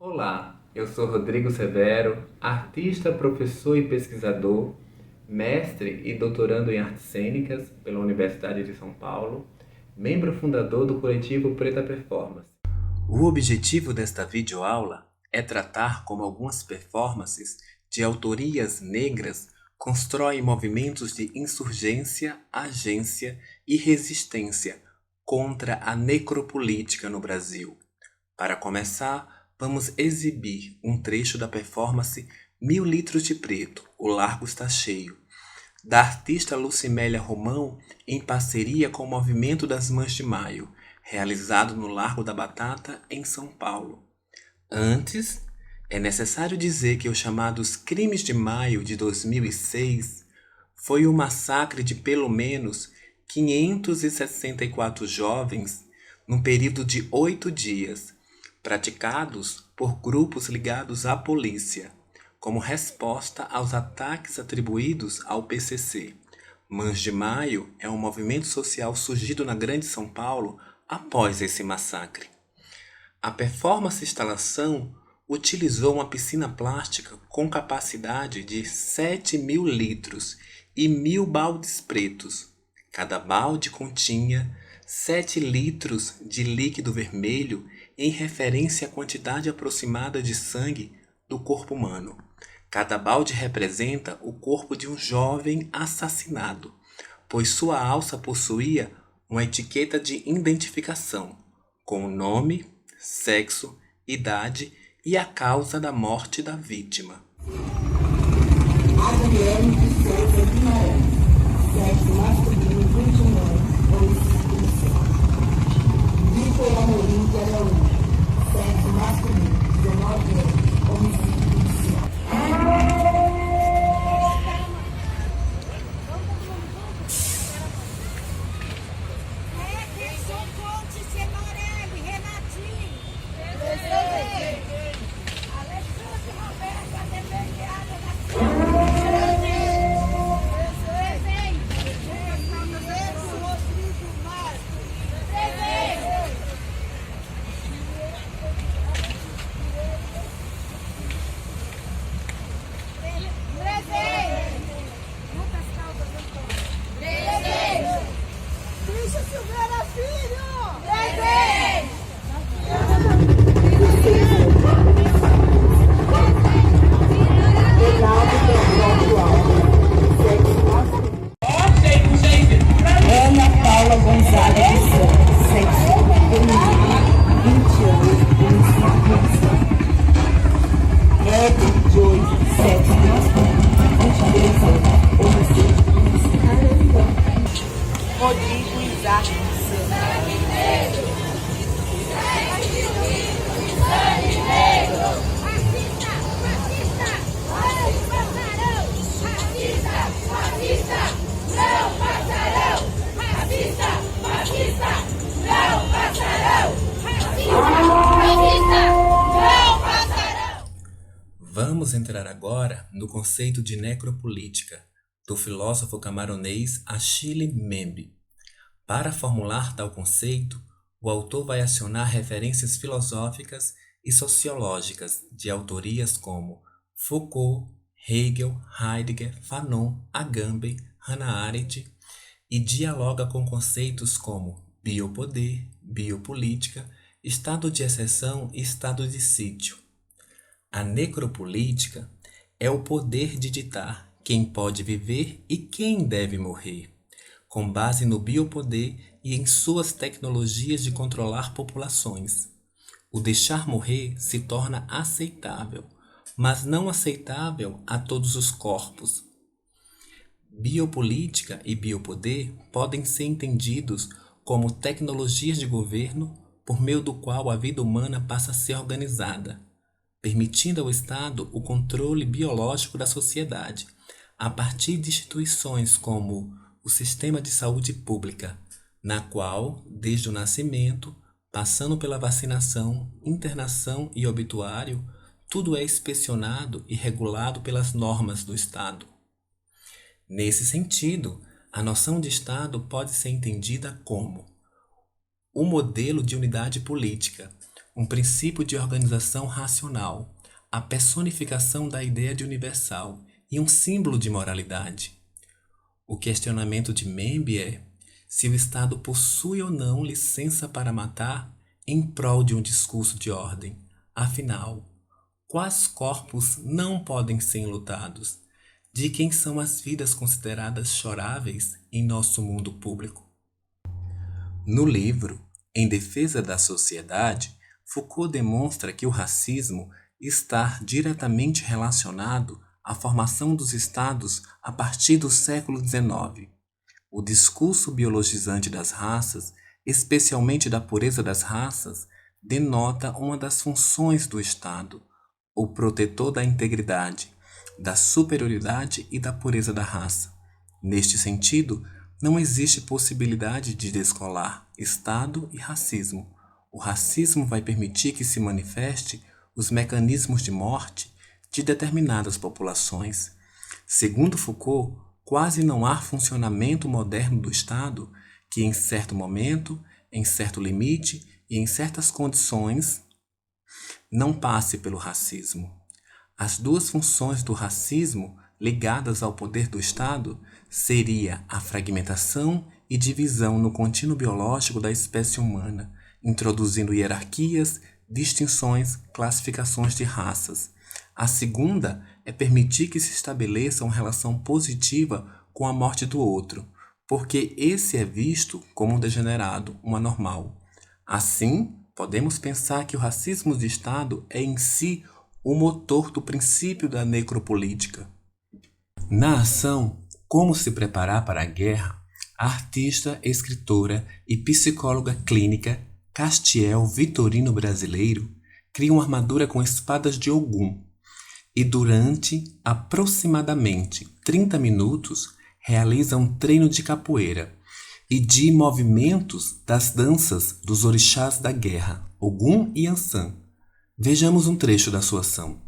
Olá, eu sou Rodrigo Severo, artista, professor e pesquisador, mestre e doutorando em artes cênicas pela Universidade de São Paulo, membro fundador do coletivo Preta Performance. O objetivo desta videoaula é tratar como algumas performances de autorias negras constroem movimentos de insurgência, agência e resistência contra a necropolítica no Brasil. Para começar, vamos exibir um trecho da performance 1000 litros de preto, o Largo está cheio, da artista Lucimélia Romão em parceria com o Movimento das Mães de Maio, realizado no Largo da Batata, em São Paulo. Antes, é necessário dizer que os chamados Crimes de Maio de 2006 foi o massacre de pelo menos 564 jovens num período de 8 dias, praticados por grupos ligados à polícia, como resposta aos ataques atribuídos ao PCC. Mães de Maio é um movimento social surgido na Grande São Paulo após esse massacre. A performance-instalação utilizou uma piscina plástica com capacidade de 7.000 litros e 1.000 baldes pretos. Cada balde continha 7 litros de líquido vermelho em referência à quantidade aproximada de sangue do corpo humano. Cada balde representa o corpo de um jovem assassinado, pois sua alça possuía uma etiqueta de identificação, com o nome, sexo, idade e a causa da morte da vítima. Adriane de Souza Guimarães, sexo masculino, 21 anos, homicídio policial. Vitor Amorim de Araújo, sexo masculino, 19 anos, homicídio policial. Rodrigo Isaac Vamos entrar agora no conceito de necropolítica, do filósofo camaronês Achille Mbembe. Para formular tal conceito, o autor vai acionar referências filosóficas e sociológicas de autorias como Foucault, Hegel, Heidegger, Fanon, Agamben, Hannah Arendt e dialoga com conceitos como biopoder, biopolítica, estado de exceção e estado de sítio. A necropolítica é o poder de ditar quem pode viver e quem deve morrer, com base no biopoder e em suas tecnologias de controlar populações. O deixar morrer se torna aceitável, mas não aceitável a todos os corpos. Biopolítica e biopoder podem ser entendidos como tecnologias de governo por meio do qual a vida humana passa a ser organizada, permitindo ao Estado o controle biológico da sociedade, a partir de instituições como o sistema de saúde pública, na qual, desde o nascimento, passando pela vacinação, internação e obituário, tudo é inspecionado e regulado pelas normas do Estado. Nesse sentido, a noção de Estado pode ser entendida como o modelo de unidade política, um princípio de organização racional, a personificação da ideia de universal e um símbolo de moralidade. O questionamento de Membe é se o Estado possui ou não licença para matar em prol de um discurso de ordem. Afinal, quais corpos não podem ser enlutados? De quem são as vidas consideradas choráveis em nosso mundo público? No livro Em Defesa da Sociedade, Foucault demonstra que o racismo está diretamente relacionado à formação dos Estados a partir do século XIX. O discurso biologizante das raças, especialmente da pureza das raças, denota uma das funções do Estado, o protetor da integridade, da superioridade e da pureza da raça. Neste sentido, não existe possibilidade de descolar Estado e racismo. O racismo vai permitir que se manifeste os mecanismos de morte de determinadas populações. Segundo Foucault, quase não há funcionamento moderno do Estado que, em certo momento, em certo limite e em certas condições, não passe pelo racismo. As duas funções do racismo ligadas ao poder do Estado seria a fragmentação e divisão no contínuo biológico da espécie humana, introduzindo hierarquias, distinções, classificações de raças. A segunda é permitir que se estabeleça uma relação positiva com a morte do outro, porque esse é visto como um degenerado, um anormal. Assim, podemos pensar que o racismo de Estado é em si o motor do princípio da necropolítica. Na ação Como se preparar para a guerra, a artista, escritora e psicóloga clínica Castiel Vitorino Brasileiro cria uma armadura com espadas de Ogum e durante aproximadamente 30 minutos realiza um treino de capoeira e de movimentos das danças dos orixás da guerra, Ogum e Ansan. Vejamos um trecho da sua ação.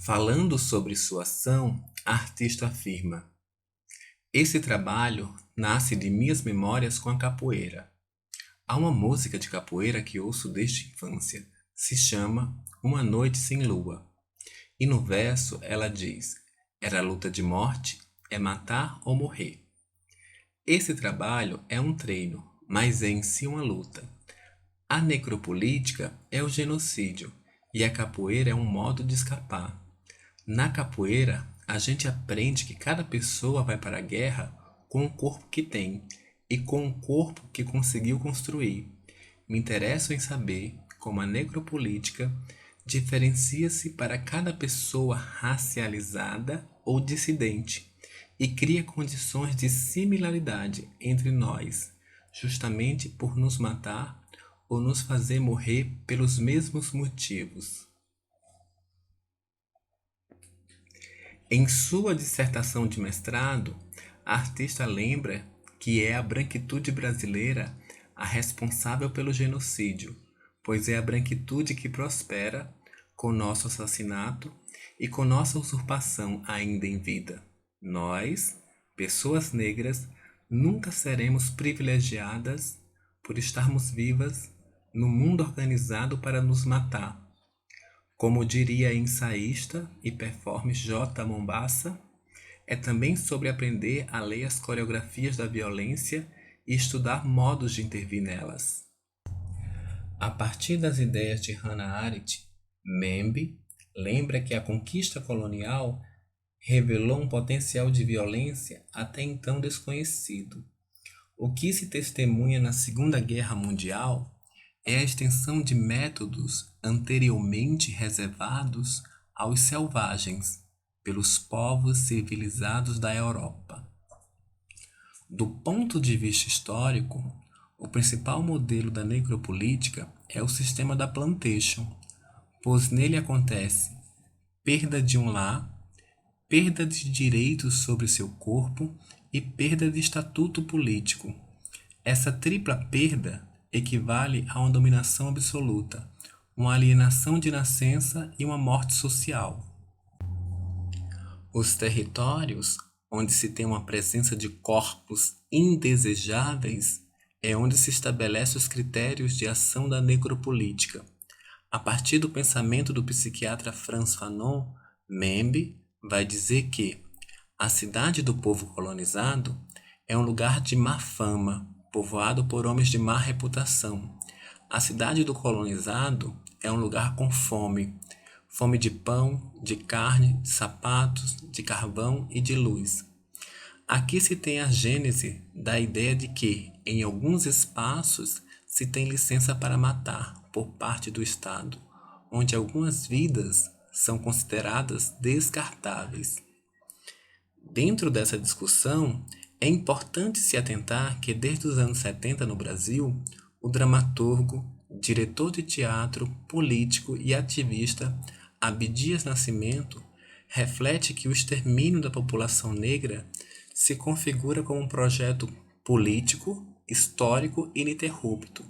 Falando sobre sua ação, a artista afirma: esse trabalho nasce de minhas memórias com a capoeira. Há uma música de capoeira que ouço desde a infância, se chama Uma Noite Sem Lua. E no verso ela diz: era luta de morte, é matar ou morrer. Esse trabalho é um treino, mas é em si uma luta. A necropolítica é o genocídio e a capoeira é um modo de escapar. Na capoeira, a gente aprende que cada pessoa vai para a guerra com o corpo que tem e com o corpo que conseguiu construir. Me interesso em saber como a necropolítica diferencia-se para cada pessoa racializada ou dissidente e cria condições de similaridade entre nós, justamente por nos matar ou nos fazer morrer pelos mesmos motivos. Em sua dissertação de mestrado, a artista lembra que é a branquitude brasileira a responsável pelo genocídio, pois é a branquitude que prospera com nosso assassinato e com nossa usurpação ainda em vida. Nós, pessoas negras, nunca seremos privilegiadas por estarmos vivas no mundo organizado para nos matar. Como diria a ensaísta e performer J. Mombassa, é também sobre aprender a ler as coreografias da violência e estudar modos de intervir nelas. A partir das ideias de Hannah Arendt, Membe lembra que a conquista colonial revelou um potencial de violência até então desconhecido. O que se testemunha na Segunda Guerra Mundial é a extensão de métodos anteriormente reservados aos selvagens pelos povos civilizados da Europa. Do ponto de vista histórico, o principal modelo da necropolítica é o sistema da plantation, pois nele acontece perda de um lar, perda de direitos sobre seu corpo e perda de estatuto político. Essa tripla perda equivale a uma dominação absoluta, uma alienação de nascença e uma morte social. Os territórios onde se tem uma presença de corpos indesejáveis é onde se estabelecem os critérios de ação da necropolítica. A partir do pensamento do psiquiatra Frantz Fanon, Membe vai dizer que a cidade do povo colonizado é um lugar de má fama, povoado por homens de má reputação. A cidade do colonizado é um lugar com fome, fome de pão, de carne, de sapatos, de carvão e de luz. Aqui se tem a gênese da ideia de que, em alguns espaços, se tem licença para matar por parte do Estado, onde algumas vidas são consideradas descartáveis. Dentro dessa discussão, é importante se atentar que desde os anos 70 no Brasil, o dramaturgo, diretor de teatro, político e ativista Abdias Nascimento reflete que o extermínio da população negra se configura como um projeto político, histórico e ininterrupto,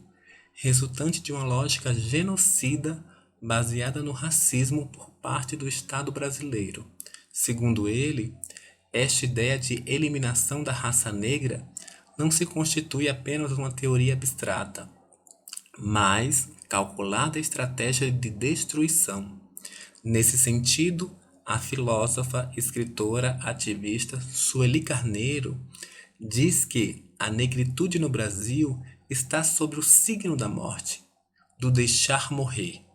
resultante de uma lógica genocida baseada no racismo por parte do Estado brasileiro. Segundo ele, esta ideia de eliminação da raça negra não se constitui apenas uma teoria abstrata, mas calculada estratégia de destruição. Nesse sentido, a filósofa, escritora, ativista Sueli Carneiro diz que a negritude no Brasil está sobre o signo da morte, do deixar morrer.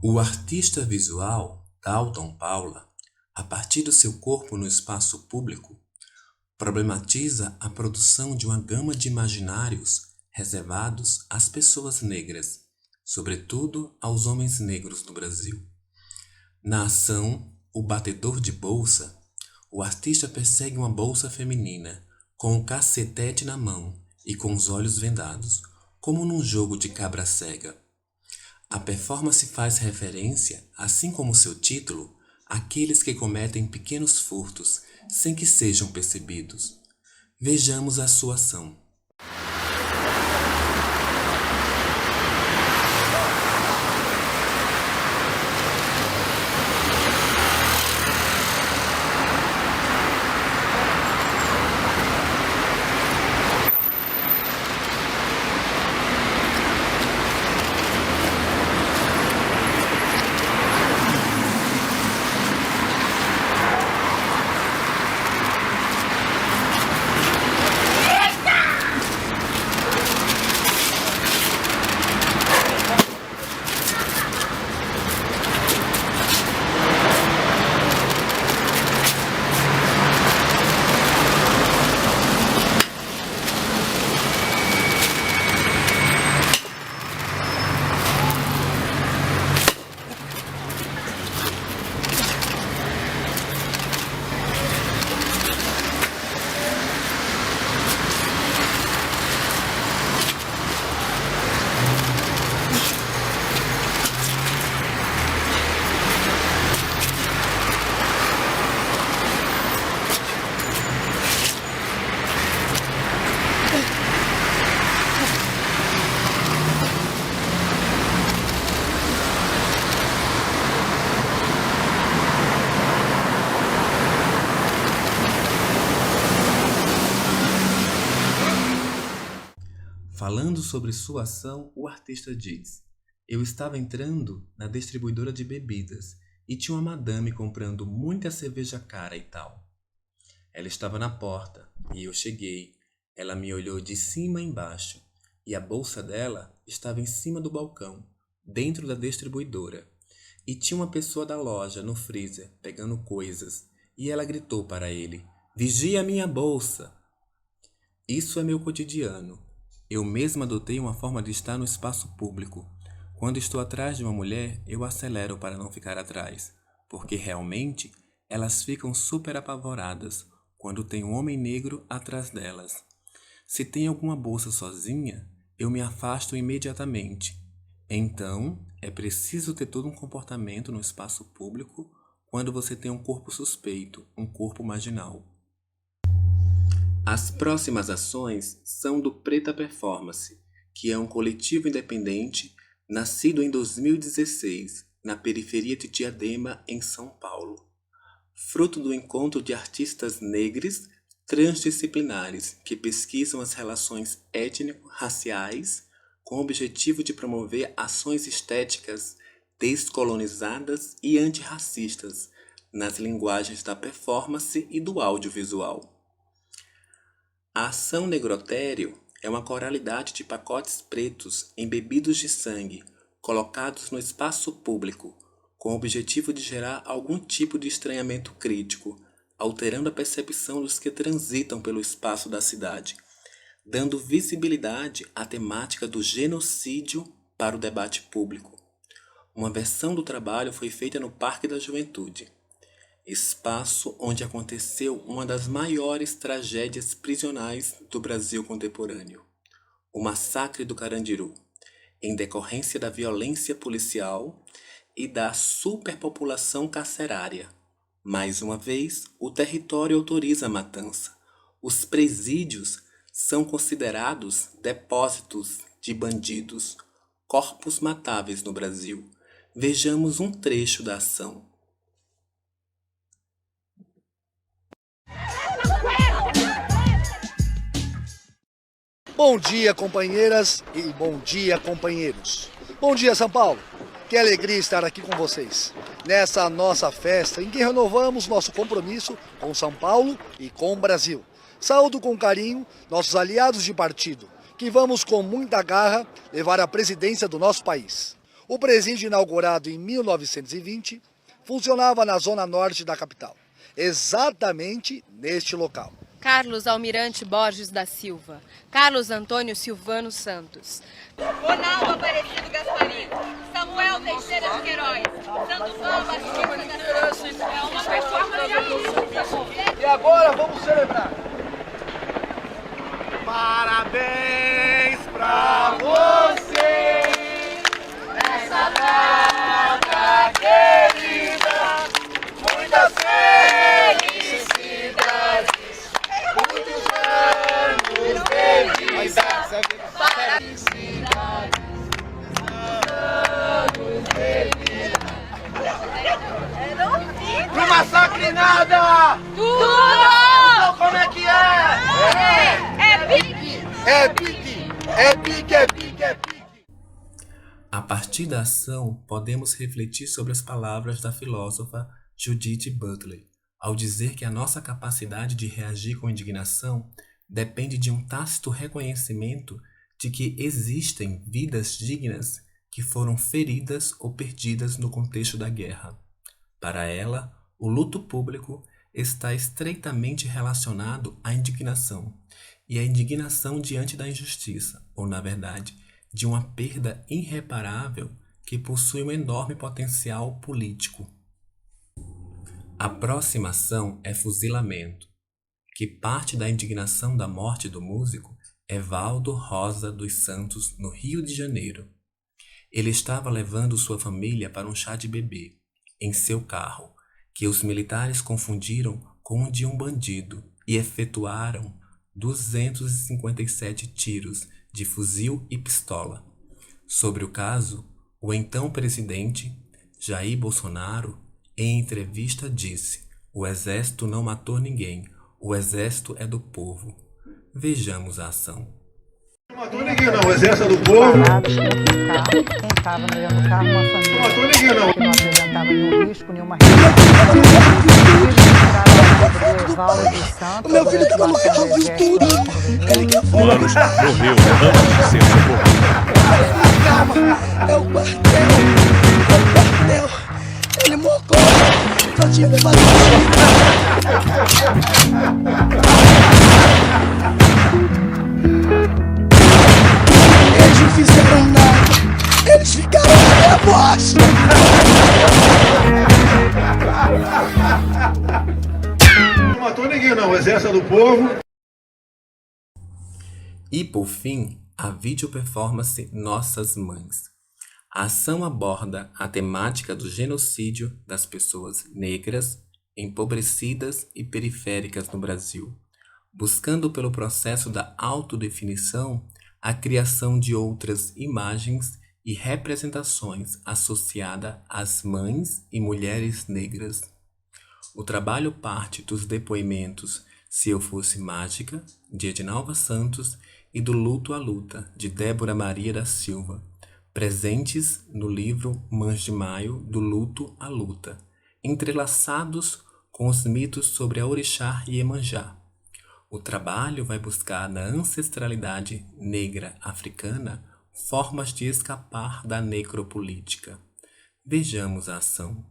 O artista visual Dalton Paula, a partir do seu corpo no espaço público, problematiza a produção de uma gama de imaginários reservados às pessoas negras, sobretudo aos homens negros no Brasil. Na ação O Batedor de Bolsa, o artista persegue uma bolsa feminina, com um cacetete na mão e com os olhos vendados, como num jogo de cabra cega. A performance faz referência, assim como seu título, àqueles que cometem pequenos furtos sem que sejam percebidos. Vejamos a sua ação. Falando sobre sua ação, o artista diz: eu estava entrando na distribuidora de bebidas e tinha uma madame comprando muita cerveja cara e tal. Ela estava na porta e eu cheguei. Ela me olhou de cima a embaixo e a bolsa dela estava em cima do balcão, dentro da distribuidora. E tinha uma pessoa da loja no freezer pegando coisas e ela gritou para ele: vigia minha bolsa! Isso é meu cotidiano. Eu mesma adotei uma forma de estar no espaço público. Quando estou atrás de uma mulher, eu acelero para não ficar atrás, porque realmente elas ficam super apavoradas quando tem um homem negro atrás delas. Se tem alguma bolsa sozinha, eu me afasto imediatamente. Então, é preciso ter todo um comportamento no espaço público quando você tem um corpo suspeito, um corpo marginal. As próximas ações são do Preta Performance, que é um coletivo independente nascido em 2016, na periferia de Diadema, em São Paulo. Fruto do encontro de artistas negros transdisciplinares que pesquisam as relações étnico-raciais com o objetivo de promover ações estéticas descolonizadas e antirracistas nas linguagens da performance e do audiovisual. A ação Negrotério é uma coralidade de pacotes pretos embebidos de sangue colocados no espaço público com o objetivo de gerar algum tipo de estranhamento crítico, alterando a percepção dos que transitam pelo espaço da cidade, dando visibilidade à temática do genocídio para o debate público. Uma versão do trabalho foi feita no Parque da Juventude, espaço onde aconteceu uma das maiores tragédias prisionais do Brasil contemporâneo, o Massacre do Carandiru, em decorrência da violência policial e da superpopulação carcerária. Mais uma vez, o território autoriza a matança. Os presídios são considerados depósitos de bandidos, corpos matáveis no Brasil. Vejamos um trecho da ação. Bom dia, companheiras, e bom dia, companheiros. Bom dia, São Paulo. Que alegria estar aqui com vocês, nessa nossa festa em que renovamos nosso compromisso com São Paulo e com o Brasil. Saúdo com carinho nossos aliados de partido, que vamos com muita garra levar a presidência do nosso país. O presídio, inaugurado em 1920, funcionava na zona norte da capital, exatamente neste local. Carlos Almirante Borges da Silva, Carlos Antônio Silvano Santos, Ronaldo Aparecido Gasparim, Samuel Teixeira de Queiroz, Santo Batista da Silva. É uma performance. E agora vamos celebrar. Parabéns pra você nessa data querida, muitas felicidades. Muitos anos de vida, felicidade, anos de vida. No massacre nada! Tudo! Então, como é que é? É pique! É pique! É pique, é pique, é pique! A partir da ação, podemos refletir sobre as palavras da filósofa Judith Butler, ao dizer que a nossa capacidade de reagir com indignação depende de um tácito reconhecimento de que existem vidas dignas que foram feridas ou perdidas no contexto da guerra. Para ela, o luto público está estreitamente relacionado à indignação, e a indignação diante da injustiça, ou, na verdade, de uma perda irreparável que possui um enorme potencial político. A próxima ação é Fuzilamento, que parte da indignação da morte do músico Evaldo Rosa dos Santos, no Rio de Janeiro. Ele estava levando sua família para um chá de bebê, em seu carro, que os militares confundiram com o de um bandido e efetuaram 257 tiros de fuzil e pistola. Sobre o caso, o então presidente, Jair Bolsonaro, em entrevista disse: "O exército não matou ninguém, o exército é do povo." Vejamos a ação. Não matou ninguém não, o exército é do povo. Quem estava no carro, uma família. Não matou ninguém não. Que não apresentava nenhum risco, nenhuma O meu filho estava no carro, viu tudo. Fulano morreu antes de ser socorrido. Calma, é o quartel. Ele mocou. Só tinha que fazer. Paz! Não matou ninguém não, o exército do povo. E por fim, a videoperformance Nossas Mães. A ação aborda a temática do genocídio das pessoas negras, empobrecidas e periféricas no Brasil, buscando pelo processo da autodefinição a criação de outras imagens e representações associadas às mães e mulheres negras. O trabalho parte dos depoimentos Se Eu Fosse Mágica, de Edinalva Santos, e do Luto à Luta, de Débora Maria da Silva, presentes no livro Mães de Maio, do Luto à Luta, entrelaçados com os mitos sobre a Orixá e Iemanjá. O trabalho vai buscar na ancestralidade negra africana formas de escapar da necropolítica. Vejamos a ação.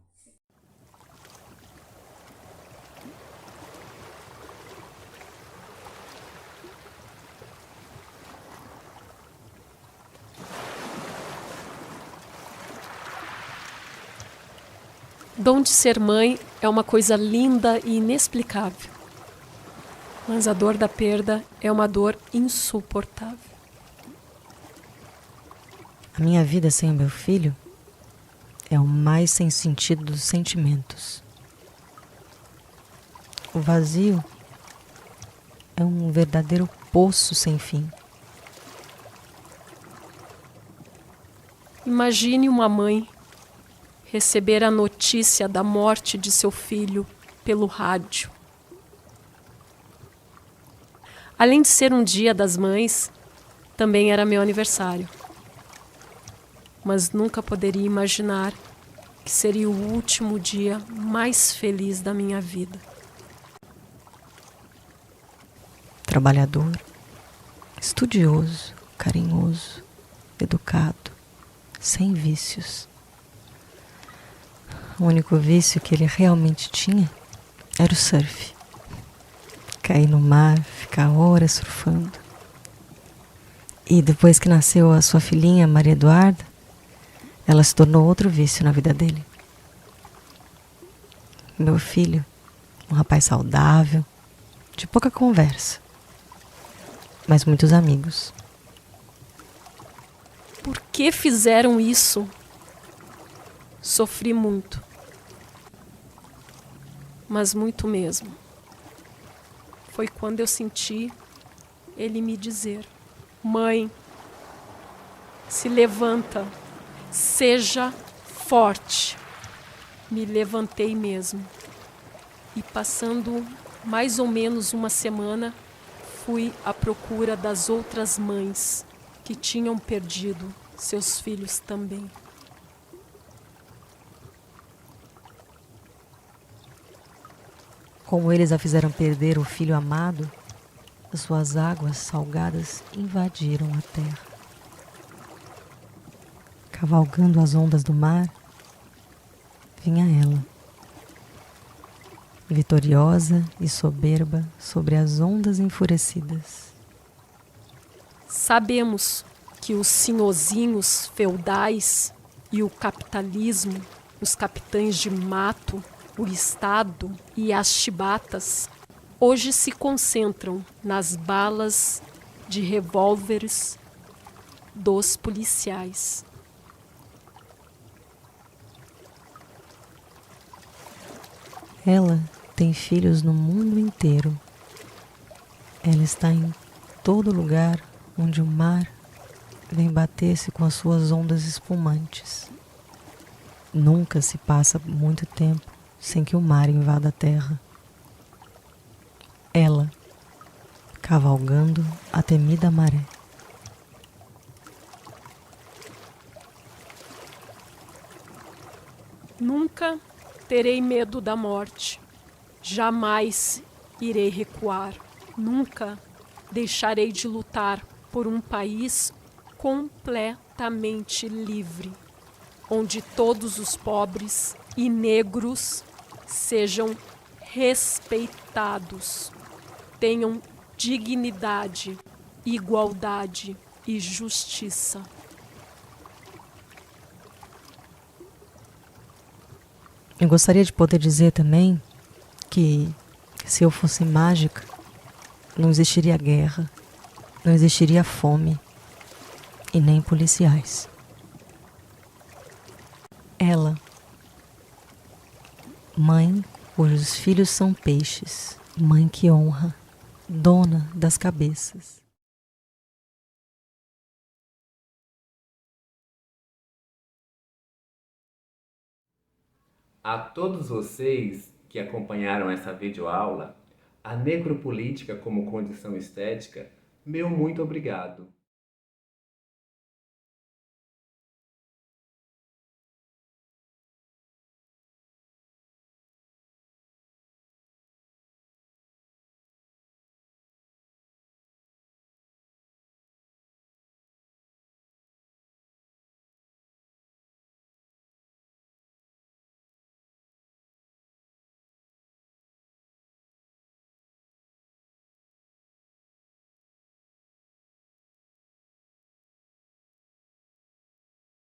Dom de ser mãe é uma coisa linda e inexplicável. Mas a dor da perda é uma dor insuportável. A minha vida sem o meu filho é o mais sem sentido dos sentimentos. O vazio é um verdadeiro poço sem fim. Imagine uma mãe receber a notícia da morte de seu filho pelo rádio. Além de ser um dia das mães, também era meu aniversário. Mas nunca poderia imaginar que seria o último dia mais feliz da minha vida. Trabalhador, estudioso, carinhoso, educado, sem vícios. O único vício que ele realmente tinha era o surf. Cair no mar, ficar horas surfando. E depois que nasceu a sua filhinha, Maria Eduarda, ela se tornou outro vício na vida dele. Meu filho, um rapaz saudável, de pouca conversa, mas muitos amigos. Por que fizeram isso? Sofri muito. Mas muito mesmo. Foi quando eu senti ele me dizer: mãe, se levanta, seja forte. Me levantei mesmo. E passando mais ou menos uma semana, fui à procura das outras mães que tinham perdido seus filhos também. Como eles a fizeram perder o filho amado, as suas águas salgadas invadiram a terra. Cavalgando as ondas do mar, vinha ela, vitoriosa e soberba sobre as ondas enfurecidas. Sabemos que os senhorzinhos feudais e o capitalismo, os capitães de mato, o Estado e as chibatas, hoje se concentram nas balas de revólveres dos policiais. Ela tem filhos no mundo inteiro. Ela está em todo lugar onde o mar vem bater-se com as suas ondas espumantes. Nunca se passa muito tempo sem que o mar invada a terra. Ela, cavalgando a temida maré. Nunca terei medo da morte. Jamais irei recuar. Nunca deixarei de lutar por um país completamente livre, onde todos os pobres e negros sejam respeitados, tenham dignidade, igualdade e justiça. Eu gostaria de poder dizer também que, se eu fosse mágica, não existiria guerra, não existiria fome e nem policiais. Ela, mãe cujos filhos são peixes, mãe que honra, dona das cabeças. A todos vocês que acompanharam essa videoaula, a necropolítica como condição estética, meu muito obrigado.